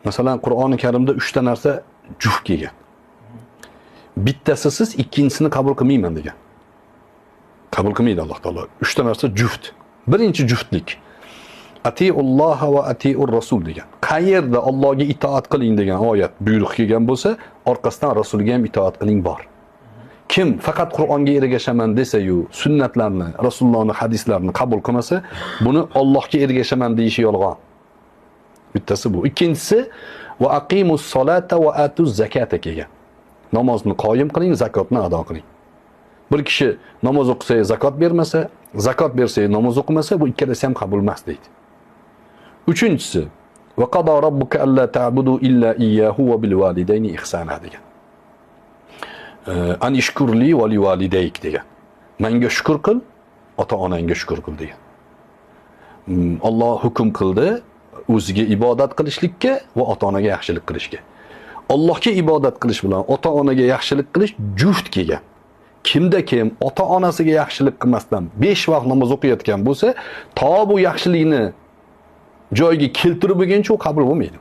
Masalan, Qur'oni Karimda 3 ta narsa juft kelgan. Bittasi siz, ikkinchisini qabul qilmayman degan. Qabul qilmaydi Alloh taolo. 3 ta narsa juft. Birinchi juftlik. Atiulloh va atiur rasul degan. Qayerda Allohga itoat qiling degan oyat buyruq kelgan bo'lsa, orqasidan rasulga ham itoat qiling bor. Kim faqat Qur'onga ergashaman desa-yu, sunnatlarni, Rasulullohning hadislarini qabul qilmasa, buni Allohga ergashaman deyishi yolg'on. Bittasi bu. Ikkinchisi va aqimus solata va atuz zakata kelgan. Namozni qoyim qiling, zakotni ado qiling. Bir kishi namoz o'qisa, zakot bermasa, zakot bersa, namoz o'qimasa, bu ikkalasi ham qabul emas deydi. Uchinchisi va qada robbuka alla ta'budu illa iyyahu va bil validayni ihsana degan. An ishkurli va li validayk degan. Menga shukr qil, ota-onangga shukr qil degan. Alloh hukm qildi o'ziga ibodat qilishlikka va ota-onaga yaxshilik qilishga. Allohga ibodat qilish bilan ota-onaga yaxshilik qilish juft kelgan. Kimda kim ota-onasiga yaxshilik qilmasdan 5 vaqt namoz o'qiyotgan bo'lsa, to bu yaxshilikni joyiga keltirib bo'lguncha u qabul bo'lmaydi.